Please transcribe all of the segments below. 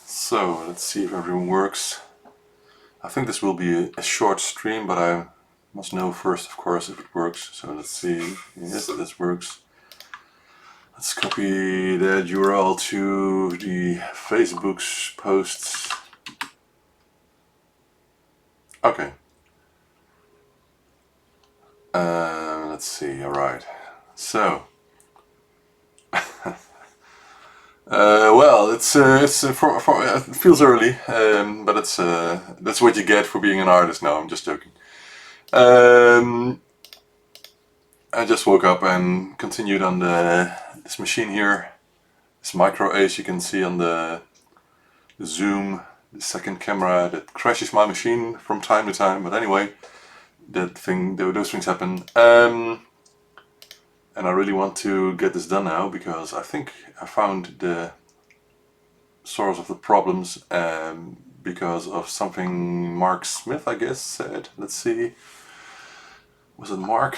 So let's see if everything works. I think this will be a short stream, but I must know first, of course, if it works. So let's see. Yes, this works. Let's copy that URL to the Facebook's posts. Okay. Let's see. All right. So. Well, it feels early, but that's what you get for being an artist. No, I'm just joking. I just woke up and continued on this machine here, this Micro Ace. You can see on the zoom, the second camera that crashes my machine from time to time. But anyway, those things happen. And I really want to get this done now because I think I found the source of the problems because of something Mark Smith, I guess, said. Let's see. Was it Mark?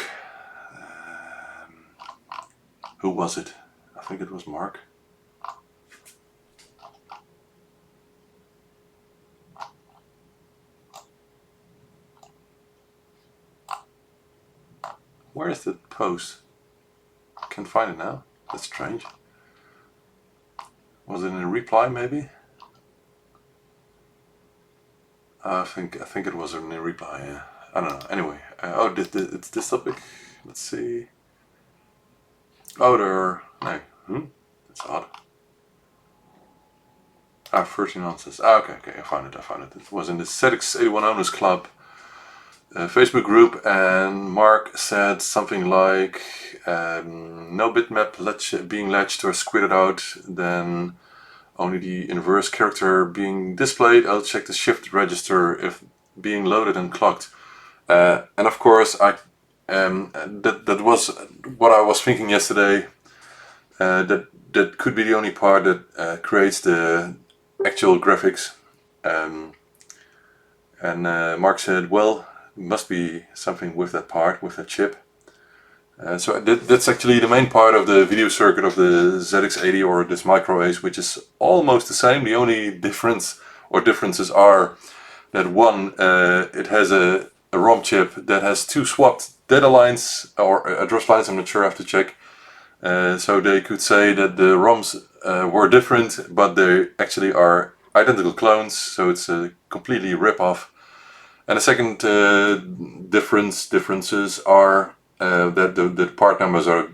Who was it? I think it was Mark. Where is the post? I can't find it now. That's strange. Was it in a reply maybe? I think it was in a reply. Yeah. I don't know. Anyway, it's this topic. Let's see. Oh, no. That's odd. 13 answers. Okay, I found it. It was in the ZX81 Owners Club Facebook group, and Mark said something like, no bitmap being latched or squitted out, then only the inverse character being displayed. I'll check the shift register if being loaded and clocked. And of course, that was what I was thinking yesterday. That could be the only part that creates the actual graphics. And Mark said, well, must be something with that part, with that chip. So that's actually the main part of the video circuit of the ZX80 or this Micro Ace, which is almost the same. The only difference or differences are that one, it has a ROM chip that has two swapped data lines or address lines. I'm not sure, I have to check. So they could say that the ROMs were different, but they actually are identical clones. So it's a completely rip-off. And the second differences are that the part numbers are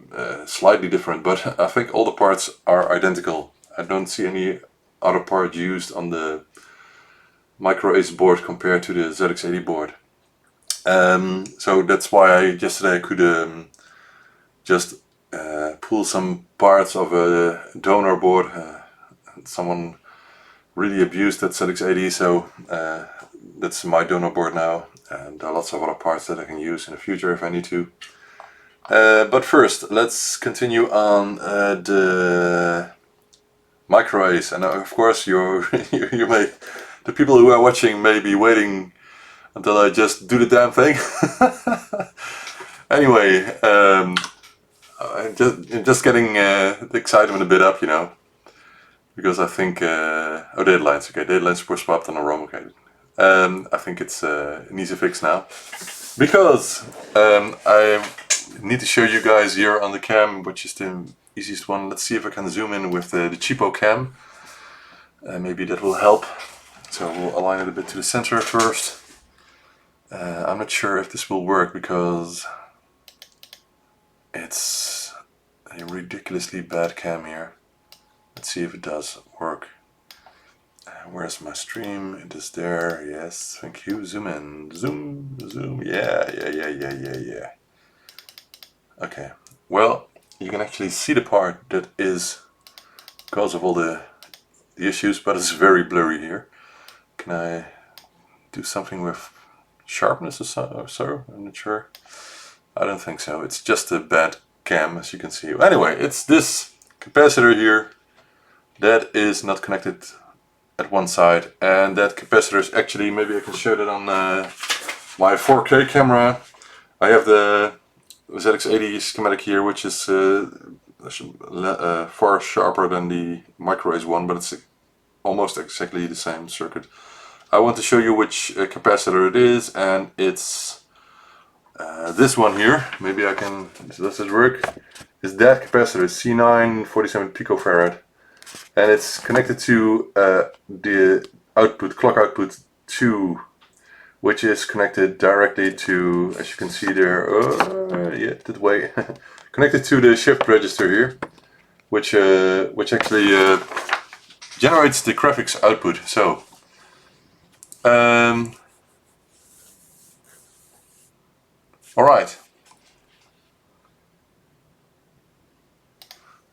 slightly different, but I think all the parts are identical. I don't see any other part used on the Micro Ace board compared to the ZX80 board. So that's why yesterday I could just pull some parts of a donor board. Someone really abused that ZX80, so that's my donor board now, and there are lots of other parts that I can use in the future if I need to. But first, let's continue on the Micro Ace, and of course you the people who are watching may be waiting until I just do the damn thing. Anyway, I'm just getting the excitement a bit up, you know, because I think deadlines. Okay, deadlines were swapped on a ROM. Okay. I think it's an easy fix now, because I need to show you guys here on the cam, which is the easiest one. Let's see if I can zoom in with the cheapo cam. Maybe that will help. So we'll align it a bit to the center first. I'm not sure if this will work because it's a ridiculously bad cam here. Let's see if it does work. Where's my stream? It is there. Yes, thank you. Zoom in. Zoom. Yeah. Okay. Well, you can actually see the part that is because of all the issues, but it's very blurry here. Can I do something with sharpness or so? I'm not sure. I don't think so. It's just a bad cam, as you can see. Anyway, it's this capacitor here that is not connected at one side, and that capacitor is actually, maybe I can show that on my 4K camera. I have the ZX80 schematic here, which is far sharper than the Micro-ACE one, but it's almost exactly the same circuit. I want to show you which capacitor it is, and it's this one here. Maybe I can, does it work? It's that capacitor, C9 47 picofarad, and it's connected to the output, clock output 2, which is connected directly to, as you can see there, yeah, that way, connected to the shift register here, which actually generates the graphics output. So, all right.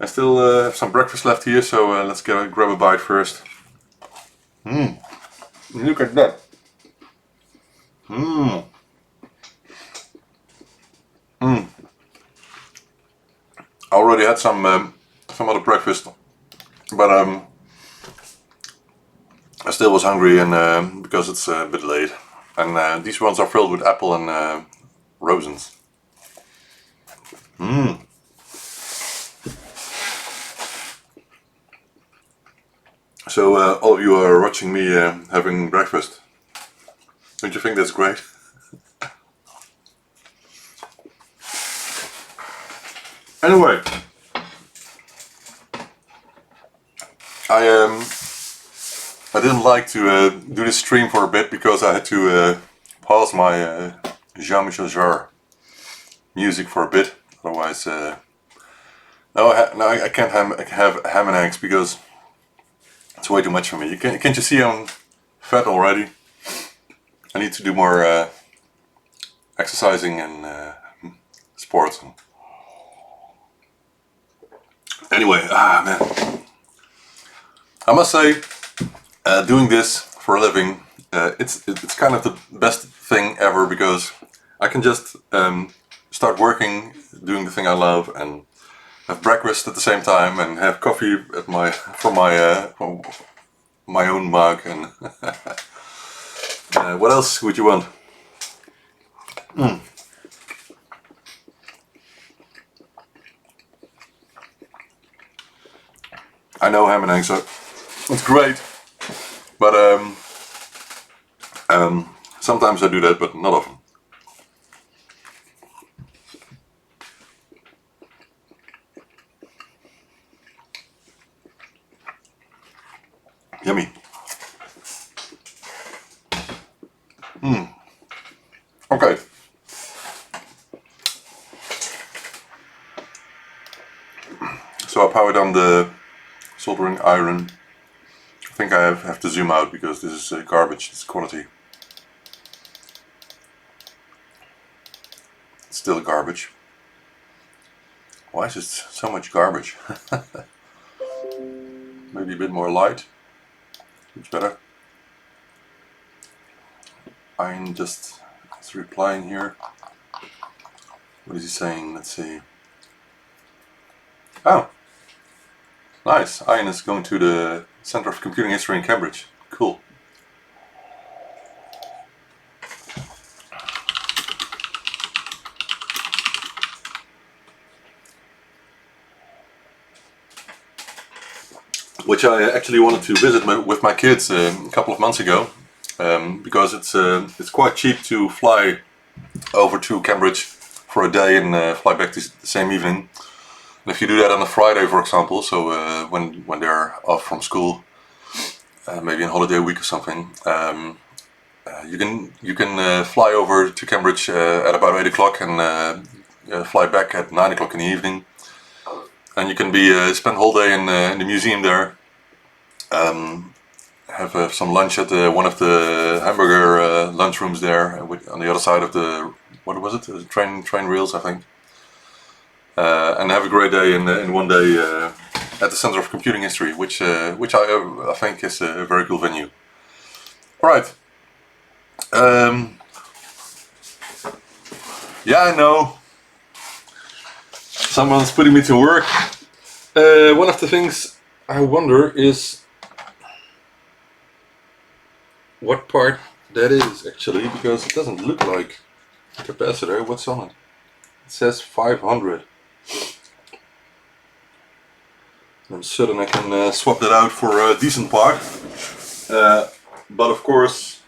I still have some breakfast left here, so let's grab a bite first. Look at that. I already had some other breakfast, but I still was hungry, and because it's a bit late. And these ones are filled with apple and raisins. So all of you are watching me having breakfast. Don't you think that's great? Anyway, I didn't like to do this stream for a bit because I had to pause my Jean-Michel Jarre music for a bit. Otherwise, no, I can't have ham and eggs because it's way too much for me. Can't you see I'm fat already? I need to do more exercising and sports. Anyway, man, I must say, doing this for a living, it's kind of the best thing ever because I can just start working, doing the thing I love, and have breakfast at the same time, and have coffee at from my own mug, and what else would you want? I know ham and eggs, so it's great, but sometimes I do that, but not often. Yummy. Okay. So I powered on the soldering iron. I think I have to zoom out because this is garbage, this quality. It's still garbage. Why is it so much garbage? Maybe a bit more light. Much better. Iron just is replying here. What is he saying? Let's see. Oh, nice. Ian is going to the Center of Computing History in Cambridge. Cool. Which I actually wanted to visit with my kids a couple of months ago, because it's quite cheap to fly over to Cambridge for a day and fly back the same evening. And if you do that on a Friday, for example, so when they're off from school, maybe on holiday week or something, you can fly over to Cambridge at about 8 o'clock and fly back at 9 o'clock in the evening. And you can spend the whole day in the museum there. Have some lunch at one of the hamburger lunchrooms there, on the other side of the, what was it? The train rails, I think. And have a great day in one day at the Center of Computing History, which I think is a very cool venue. All right. Yeah, I know. Someone's putting me to work. One of the things I wonder is what part that is actually, because it doesn't look like a capacitor. What's on it? It says 500. I'm certain I can swap that out for a decent part. But of course,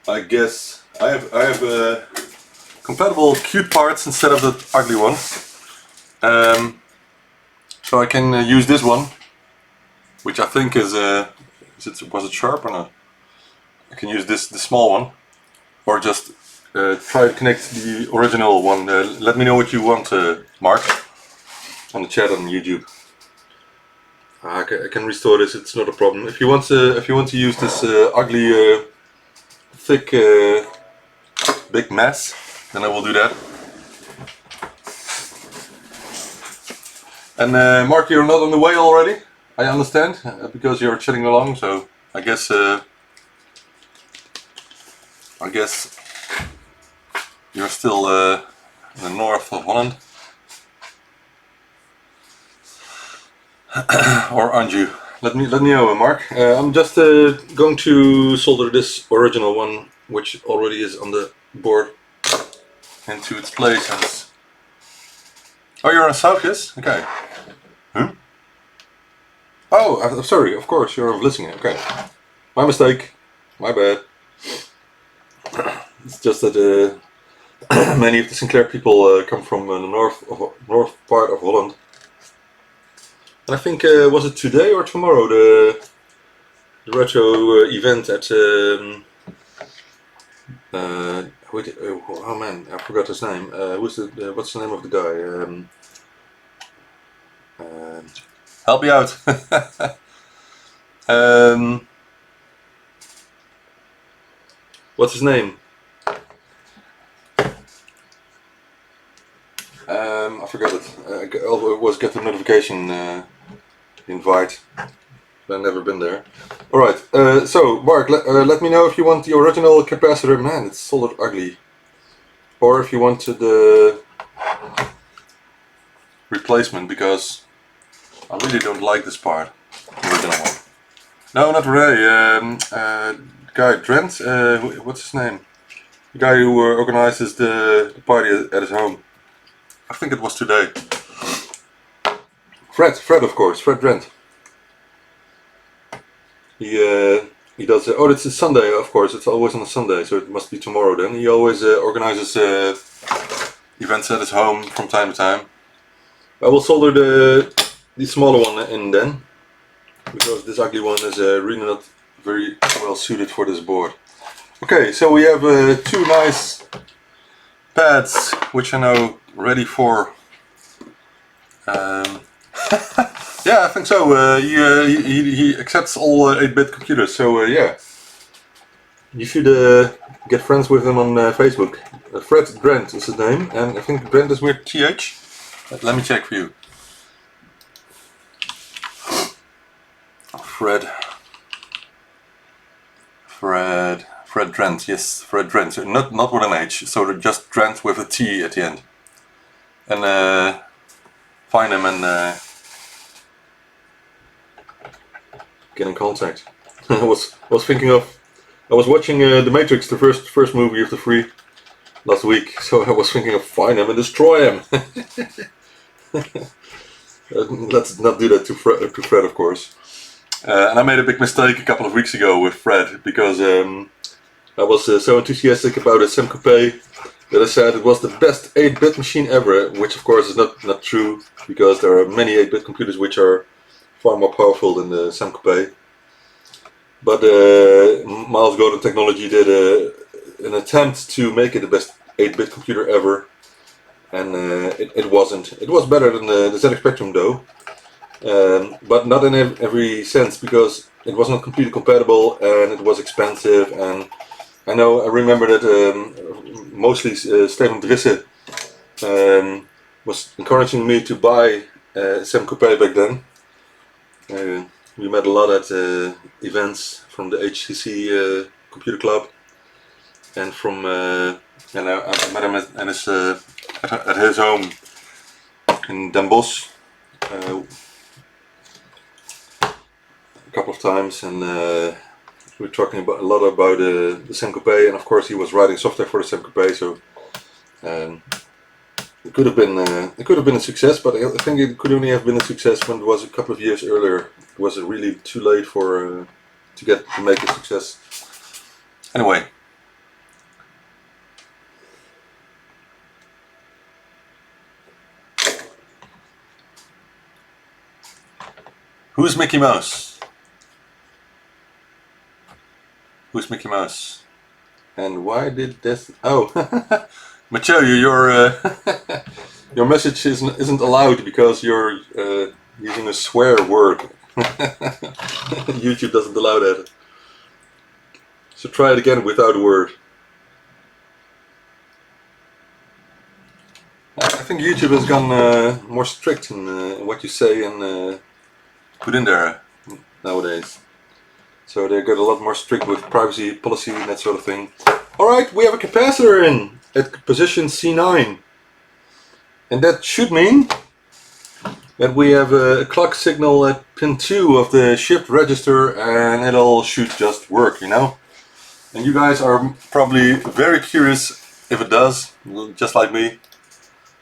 I guess I have compatible cute parts instead of the ugly one. So I can use this one, which I think is was it sharp or not? I can use the small one, or just try to connect the original one. Let me know what you want, Mark, on the chat on YouTube. I can restore this. It's not a problem. If you want to use this ugly, thick, big mess, then I will do that. And Mark, you're not on the way already, I understand, because you're chatting along. So I guess you're still in the north of Holland. Or aren't you? Let me know, Mark. I'm just going to solder this original one, which already is on the board, into its place. Oh, you're on South, yes? Okay. Oh, I'm sorry. Of course, you're on Vlissingen. Okay, my mistake. My bad. It's just that many of the Sinclair people come from the north part of Holland. And I think, was it today or tomorrow, the retro event at oh man, I forgot his name. What's the name of the guy? Help me out. What's his name? I forgot it. I always get the notification invite. I've never been there. Alright, so Mark, let me know if you want the original capacitor. Man, it's solid ugly. Or if you wanted the replacement, because I really don't like this part. The original one. No, not Ray. Guy Drent. What's his name? The guy who organizes the party at his home. I think it was today. Fred, of course. Fred Drent. He does. Oh, it's a Sunday, of course. It's always on a Sunday, so it must be tomorrow then. He always organizes events at his home from time to time. I will solder the smaller one in then, because this ugly one is really not very well suited for this board. Okay, so we have two nice pads, which are now ready for. Yeah, I think so. He accepts all 8-bit computers, so yeah. You should get friends with him on Facebook. Fred Drent is his name, and I think Drent is with TH. Let me check for you. Fred Drent, yes, Fred Drent. So not with an H, so just Drent with a T at the end. And find him and get in contact. I was watching The Matrix, the first movie of the three, last week. So I was thinking of find him and destroy him. Let's not do that to Fred, of course. And I made a big mistake a couple of weeks ago with Fred, because I was so enthusiastic about a Semcope that I said it was the best 8-bit machine ever, which of course is not true, because there are many 8-bit computers which are far more powerful than the Semcope. But Miles Gordon Technology did an attempt to make it the best 8-bit computer ever, and it wasn't. It was better than the ZX Spectrum though, but not in every sense, because it was not completely compatible and it was expensive. And I remember that mostly Stefan Drisse was encouraging me to buy Semcope back then. We met a lot at events from the HCC Computer Club, and from I met him at his home in Den Bosch a couple of times, and we were talking a lot about the Semcope, and of course he was writing software for the Semcope, so It could have been a success, but I think it could only have been a success when it was a couple of years earlier. It was really too late for to make a success. Anyway. Who's Mickey Mouse? Who's Mickey Mouse? And why did this? Oh, Mathieu, your message isn't allowed because you're using a swear word. YouTube doesn't allow that. So try it again without a word. I think YouTube has gone more strict in what you say and put in there nowadays. So they got a lot more strict with privacy policy and that sort of thing. Alright, we have a capacitor in at position C9. And that should mean that we have a clock signal at pin 2 of the shift register, and it all should just work, you know? And you guys are probably very curious if it does, just like me.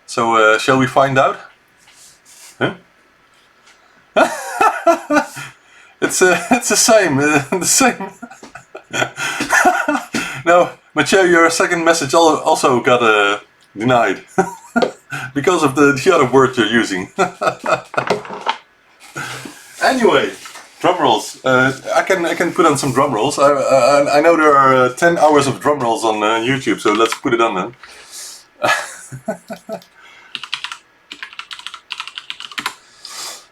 So shall we find out? Huh? It's the same, the same. No, Mathieu, your second message also got denied because of the other word you're using. Anyway, drum rolls. I can put on some drum rolls. I know there are 10 hours of drum rolls on YouTube, so let's put it on then.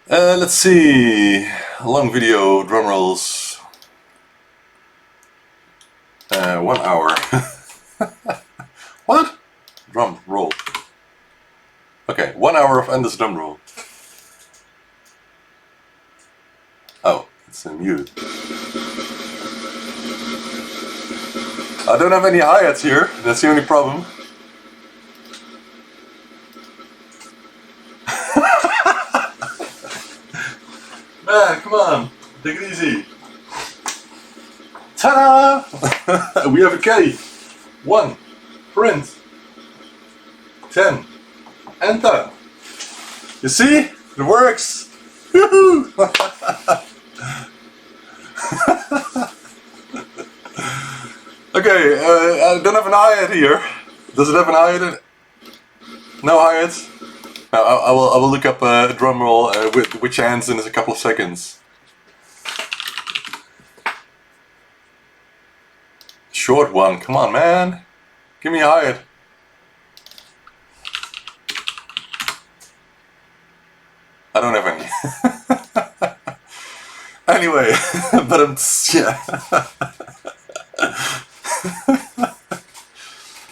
Let's see. Long video drum rolls. 1 hour. What? Drum roll. Okay, 1 hour of endless drum roll. Oh, it's a mute. I don't have any hi-hats here. That's the only problem. Man, come on, take it easy. Ta-da! We have a K. 1, print, 10, enter. You see? It works. Woohoo! Okay, I don't have an hi-hat here. Does it have an hi-hat? No hi-hats? I will look up a drum roll with which hands in a couple of seconds. Short one, come on man. Give me a hi-hat. I don't have any. Anyway, but yeah.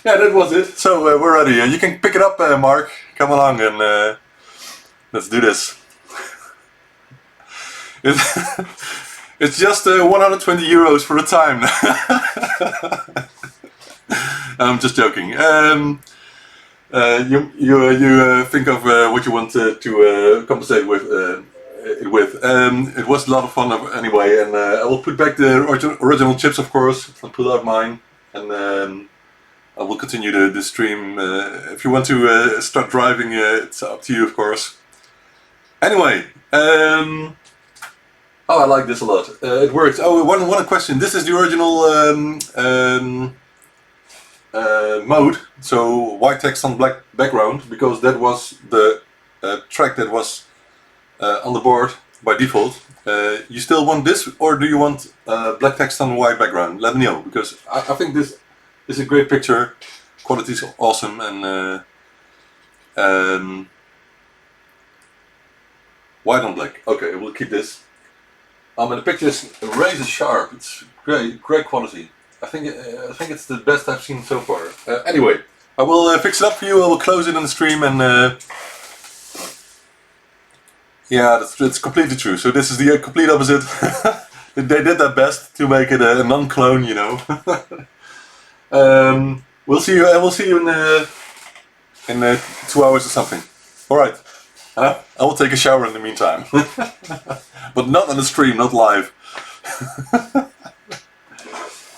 Yeah, that was it. So we're ready. You can pick it up, Mark. Come along and let's do this. It's just 120 euros for the time. I'm just joking. You think of what you want to compensate with. It was a lot of fun anyway, and I will put back the original chips, of course. I'll pull out mine, and I will continue the stream. If you want to start driving, it's up to you, of course. Anyway, oh, I like this a lot. It works. Oh, one question. This is the original mode, so white text on black background, because that was the track that was on the board by default. You still want this, or do you want black text on white background? Let me know, because I think this is a great picture. Quality is awesome, and white on black. Okay, we'll keep this. And the picture is razor sharp. It's great quality. I think it's the best I've seen so far. Anyway, I will fix it up for you. I will close it on the stream, and yeah, that's completely true. So this is the complete opposite. They did their best to make it a non-clone, you know. We'll see you. We'll see you in 2 hours or something. All right. I will take a shower in the meantime, but not on the stream, not live.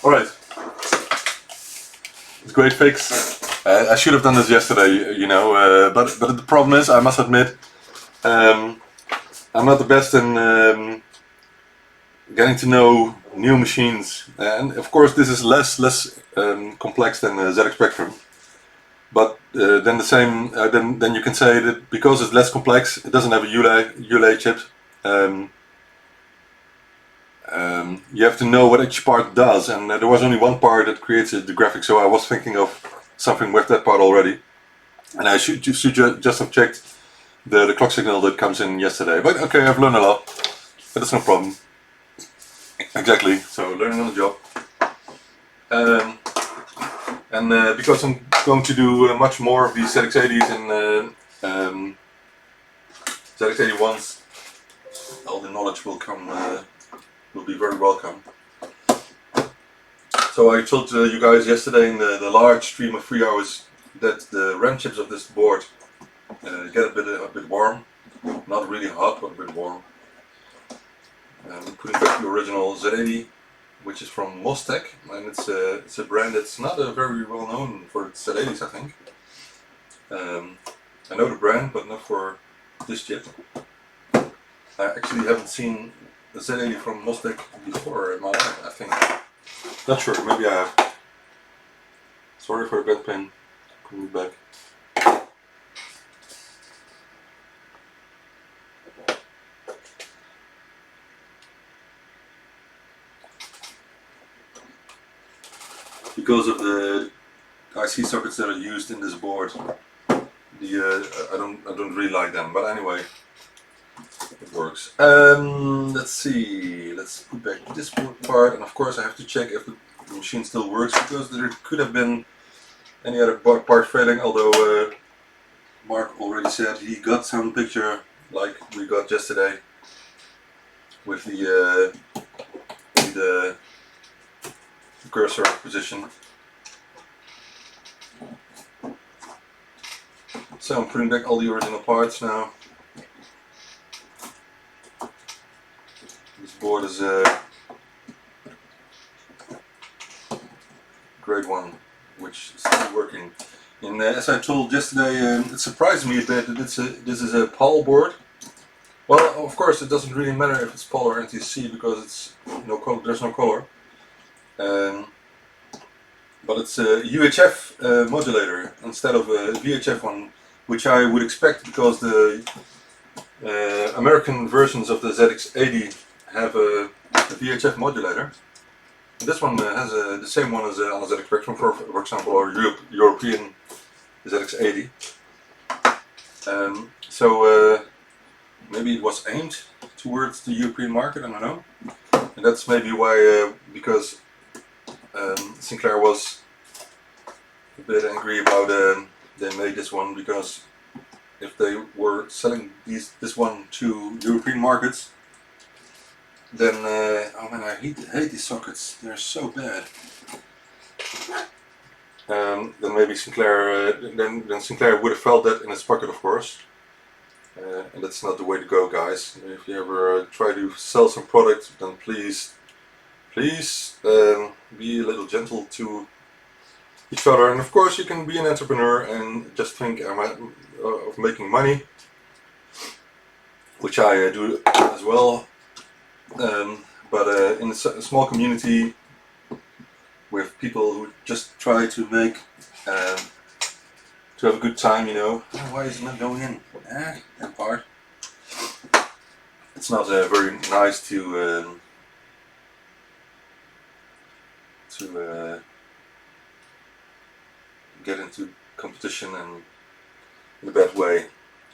All right. It's a great fix. I should have done this yesterday, you know, but the problem is, I must admit, I'm not the best in getting to know new machines, and of course this is less complex than the ZX Spectrum. But then then you can say that because it's less complex, it doesn't have a ULA chip. You have to know what each part does, and there was only one part that creates the graphics, so I was thinking of something with that part already. And I should just have checked the clock signal that comes in yesterday. But okay, I've learned a lot, but it's no problem. Exactly, so learning on the job. And because I'm going to do much more of these ZX80s and ZX81s, all the knowledge will come, will be very welcome. So I told you guys yesterday in the large stream of 3 hours that the RAM chips of this board get a bit warm, not really hot, but a bit warm. Putting back the original Z80, which is from Mostec, and it's a brand that's not very well known for its Z80s, I think. I know the brand, but not for this chip. I actually haven't seen the Z80 from Mostec before in my life, I think. Not sure, maybe I have. Sorry for the bad pen. Put me back. Because of the IC sockets that are used in this board, I don't really like them. But anyway, it works. Let's see. Let's put back this part, and of course I have to check if the machine still works, because there could have been any other part failing. Although Mark already said he got some picture like we got yesterday with the cursor position. So I'm putting back all the original parts now. This board is a grade 1, which is still working. And as I told yesterday, it surprised me a bit that this is a PAL board. Well, of course it doesn't really matter if it's PAL or NTSC, because it's there's no color. But it's a UHF modulator instead of a VHF one, which I would expect because the American versions of the ZX80 have a VHF modulator. And this one has the same one as on the ZX Spectrum, for example, or European ZX80. So maybe it was aimed towards the European market, I don't know. And that's maybe why, because Sinclair was a bit angry about they made this one, because if they were selling this one to European markets, then oh man, I hate these sockets. They're so bad. Then maybe Sinclair, then Sinclair would have felt that in its pocket, of course. And that's not the way to go, guys. If you ever try to sell some product, then please be a little gentle to each other. And of course you can be an entrepreneur and just think of making money, which I do as well. But in a small community with people who just try to make to have a good time, you know. Oh, why is it not going in? That part. It's not very nice to get into competition and in a bad way,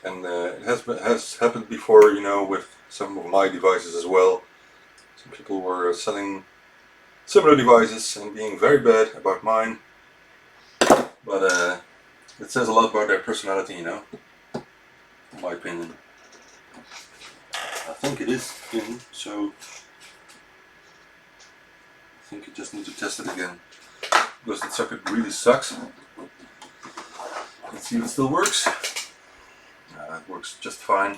and it has happened before, you know, with some of my devices as well. Some people were selling similar devices and being very bad about mine, but it says a lot about their personality, you know, in my opinion. I think it is in, so I think you just need to test it again, because the socket really sucks. Let's see if it still works. It works just fine.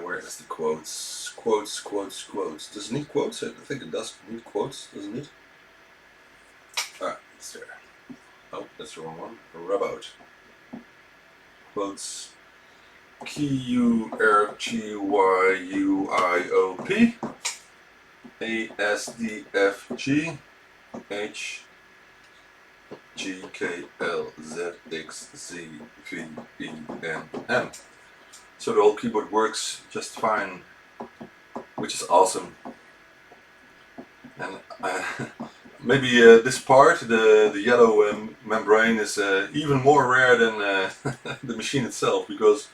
Where is the quotes? Quotes. Does it need quotes? I think it does need quotes, doesn't it? Ah, it's there. Oh, that's the wrong one. Rabout. Quotes QURGYUIOP ASDFGHGKLZXZVENM. So the whole keyboard works just fine, which is awesome. And maybe this part, the yellow membrane, is even more rare than the machine itself, because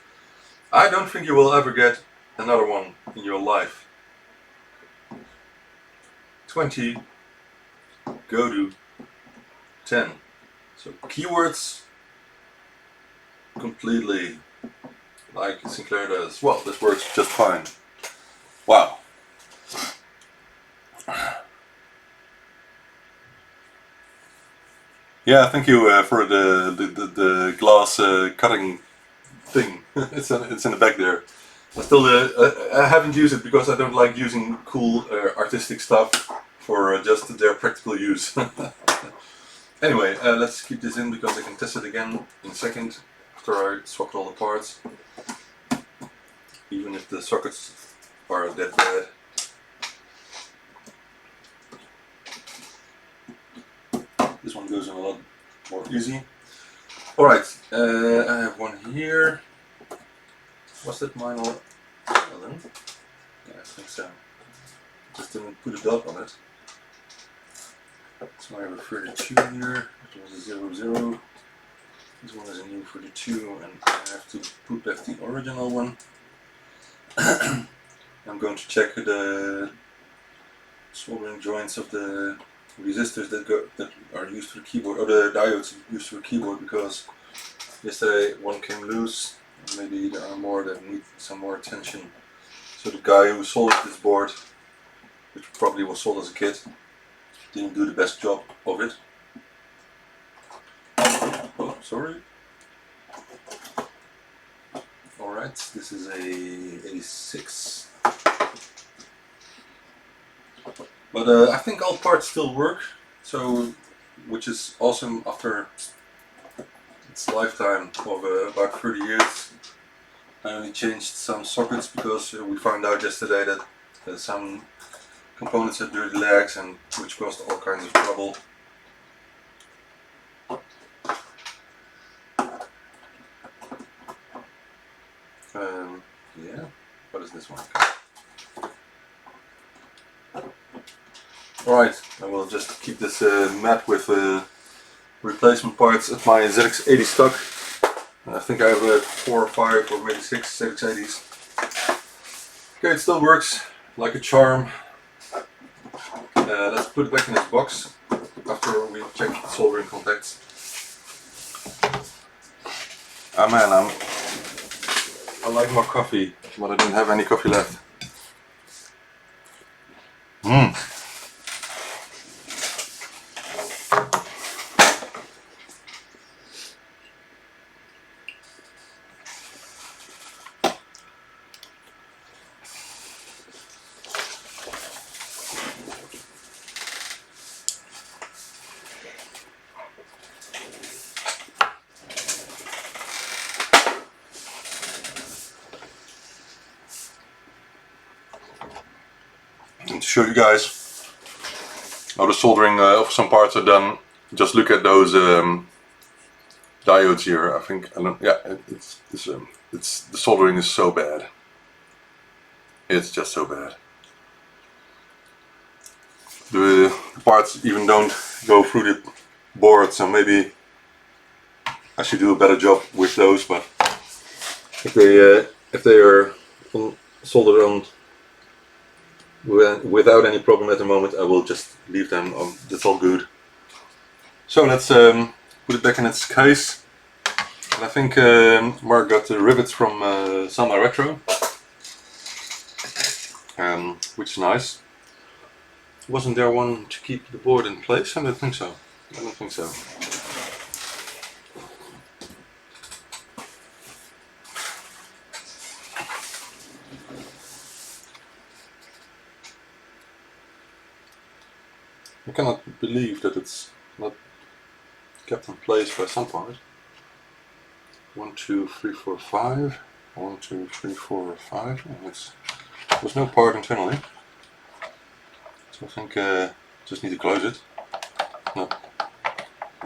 I don't think you will ever get another one in your life. 20 go to 10. So keywords completely like Sinclair does. Well, this works just fine. Wow. Yeah, thank you for the glass cutting thing. it's in the back there. I haven't used it because I don't like using cool artistic stuff for just their practical use. Anyway, let's keep this in because I can test it again in a second after I swap all the parts. Even if the sockets are that bad. This one goes in a lot more easy. Alright, I have one here. Was that mine or Ellen? Yeah, I think so. Just didn't put a dot on it. So I have a 32 here. It was a 00. This one is a new 32, and I have to put back the original one. I'm going to check the soldering joints of the resistors that are used for the keyboard, or the diodes used for the keyboard, because yesterday one came loose. And maybe there are more that need some more attention. So the guy who soldered this board, which probably was sold as a kit, didn't do the best job of it. Oh, sorry. Alright, this is a 86. But I think all parts still work, so which is awesome after its lifetime of about 30 years. I only changed some sockets because we found out yesterday that some components had dirty legs, and which caused all kinds of trouble. Yeah, what is this one? Alright, I will just keep this mat with replacement parts at my ZX80 stock. I think I have 4 or 5 or maybe 6 ZX80s. Okay, it still works like a charm. Let's put it back in its box after we check the soldering contacts. Ah man, I like more coffee, but I don't have any coffee left. And to show you guys how the soldering of some parts are done, just look at those diodes here. I think it's the soldering is so bad. It's just so bad. The parts even don't go through the board, so maybe I should do a better job with those. But if they are soldered on without any problem at the moment, I will just leave them on. That's all good. So let's put it back in its case. And I think Mark got the rivets from Sama Retro, which is nice. Wasn't there one to keep the board in place? I don't think so. I don't think so. I cannot believe that it's not kept in place by some part. 1, 2, 3, 4, 5. 1, 2, 3, 4, 5. There's no part internally. So I think just need to close it. Not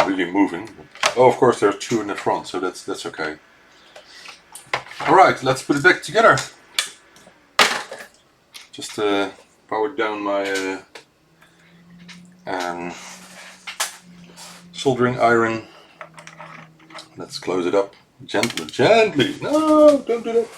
really moving. Oh, of course there are 2 in the front, so that's okay. Alright, let's put it back together. Just powered down my soldering iron. Let's close it up. Gently. No, don't do that.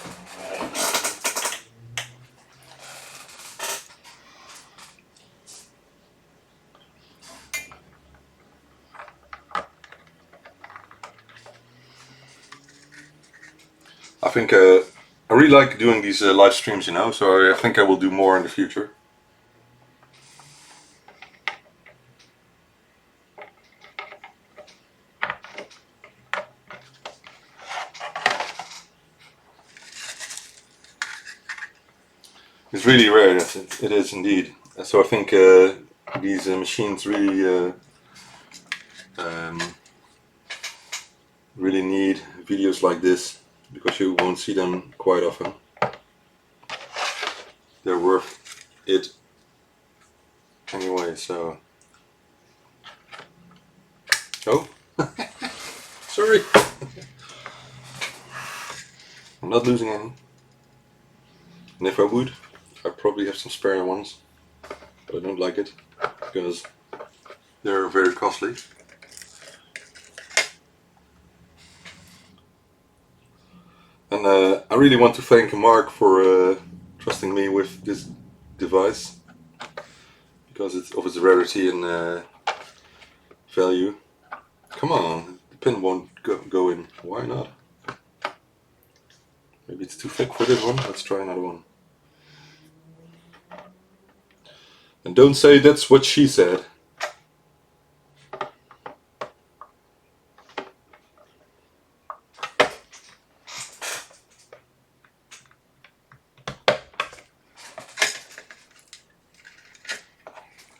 I think I really like doing these live streams, you know, so I think I will do more in the future. It's really rare, yes, it is indeed. So I think these machines really really need videos like this, because you won't see them quite often. They're worth it anyway, so... Oh! Sorry! I'm not losing any. And if I would, I'd probably have some spare ones. But I don't like it, because they're very costly. And I really want to thank Mark for trusting me with this device, because of its rarity and value. Come on, the pin won't go in. Why not? Maybe it's too thick for this one. Let's try another one. And don't say that's what she said.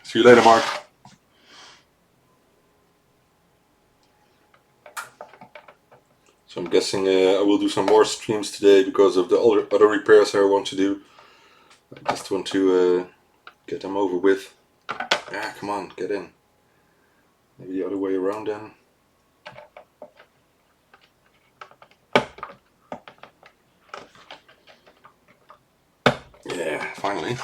See you later, Mark. So I'm guessing I will do some more streams today because of the other repairs I want to do. I just want to get them over with. Ah, come on, get in. Maybe the other way around then. Yeah, finally.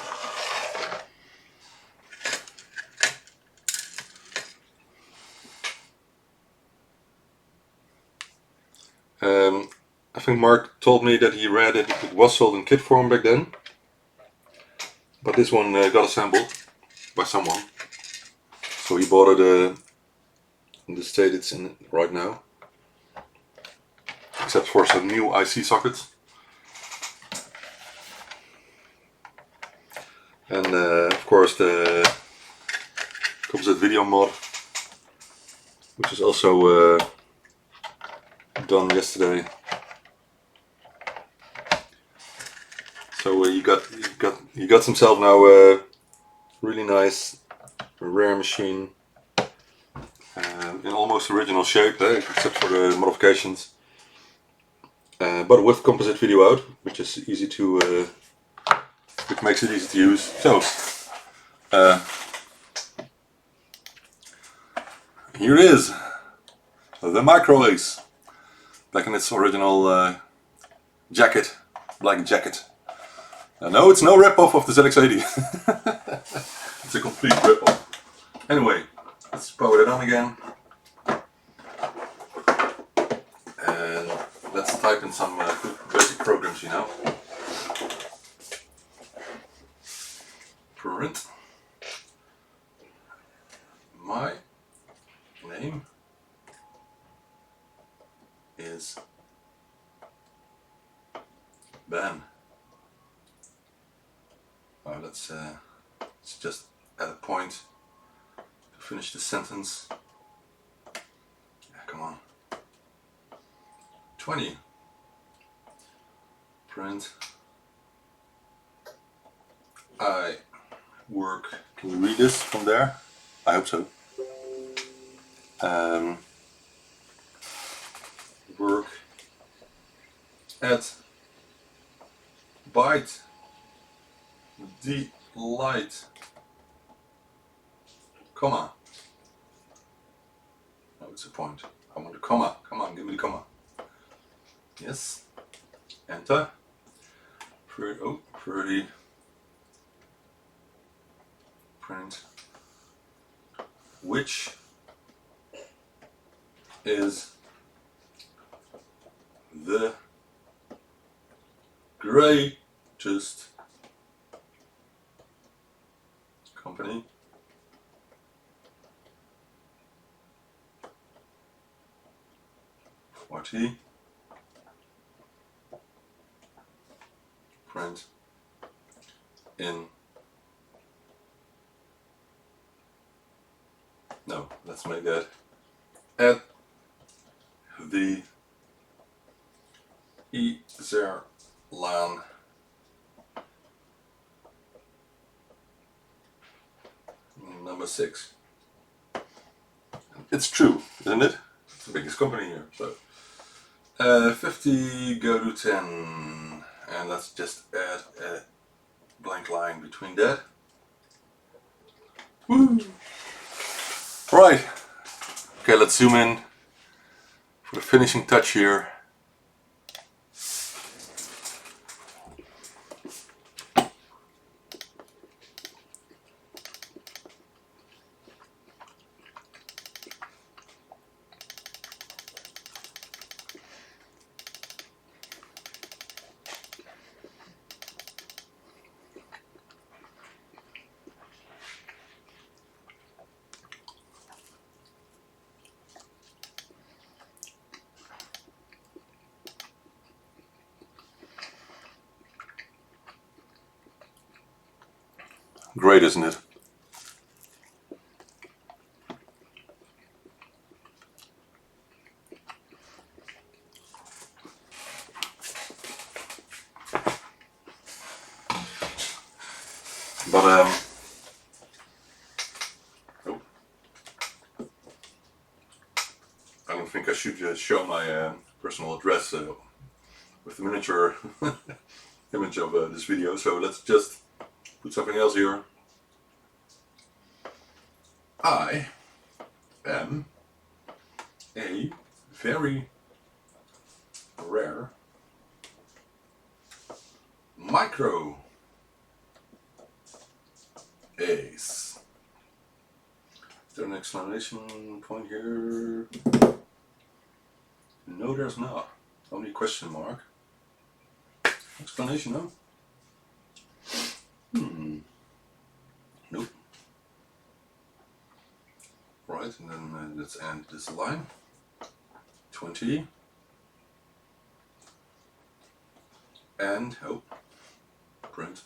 I think Mark told me that he read it was sold in kit form back then. But this one got assembled by someone. So he bought it in the state it's in right now. Except for some new IC sockets. And of course the composite video mod, which is also done yesterday. So he got himself now a really nice rare machine in almost original shape, except for the modifications. But with composite video out, which is easy to, which makes it easy to use. So here it is, the Micro Ace, back in its original jacket, black jacket. No, it's no rip-off of the ZX80. It's a complete rip-off. Anyway, let's power it on again. And let's type in some good basic programs, you know. Print. My name is Ben. Let's just add a point to finish the sentence. Yeah, come on. 20. Print. I work. Can you read this from there? I hope so. at Byte Delight, comma. No, it's a point. I want a comma. Come on, give me the comma. Yes. Enter. 30. Print. Which is the greatest company for tea? Print in. No, let's make that at the Izerlaan number 6. It's true, isn't it? It's the biggest company here. So 50 go to 10, and let's just add a blank line between that. Woo! Right. Okay, let's zoom in for the finishing touch here. Great, isn't it? But oh, I don't think I should show my personal address with the miniature image of this video. So let's just put something else here. I am a very rare micro ace. Is there an exclamation point here? No, there's not. Only question mark. Explanation, no? Nope. Right, and then let's end this line. 20. And, oh, print.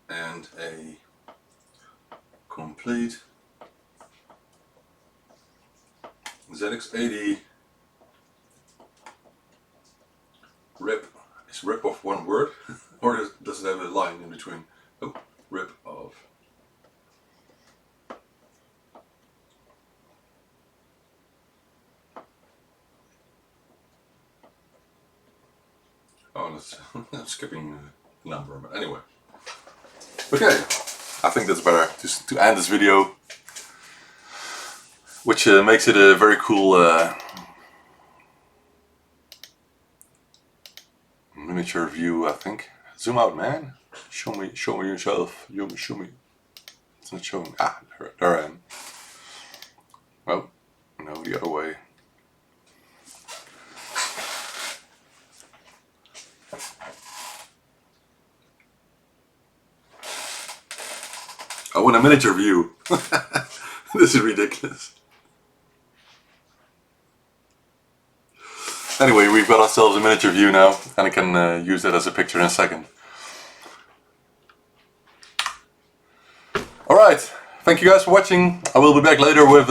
And a complete ZX80 rip. Is rip off one word? Or does it have a line in between? Oh, rip off. Oh, that's I'm skipping the number, but anyway. Okay, I think that's better to end this video, which makes it a very cool miniature view, I think. Zoom out, man. Show me yourself. Show me. It's not showing. Ah, there I am. Oh, no, the other way. I want a miniature view. This is ridiculous. Anyway, we've got ourselves a miniature view now, and I can use that as a picture in a second. Alright, thank you guys for watching. I will be back later with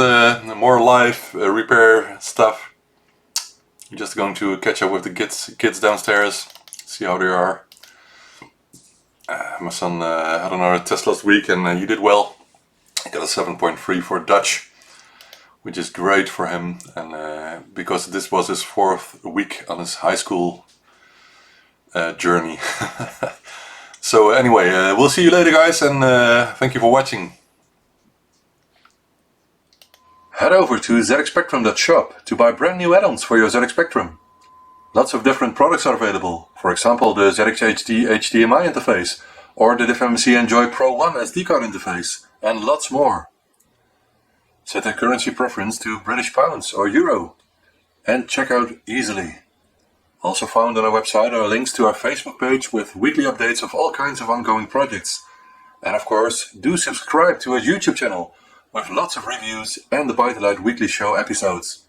more live repair stuff. I'm just going to catch up with the kids downstairs, see how they are. My son had another test last week and he did well. He got a 7.3 for Dutch, which is great for him, and because this was his 4th week on his high school journey. So anyway, we'll see you later, guys, and thank you for watching. Head over to zxspectrum.shop to buy brand new add-ons for your ZX Spectrum. Lots of different products are available, for example the ZX HD HDMI interface, or the DiffMC Enjoy Pro 1 SD card interface, and lots more. Set a currency preference to British pounds or euro, and check out easily. Also found on our website are links to our Facebook page with weekly updates of all kinds of ongoing projects. And of course, do subscribe to our YouTube channel with lots of reviews and the Byte the Light weekly show episodes.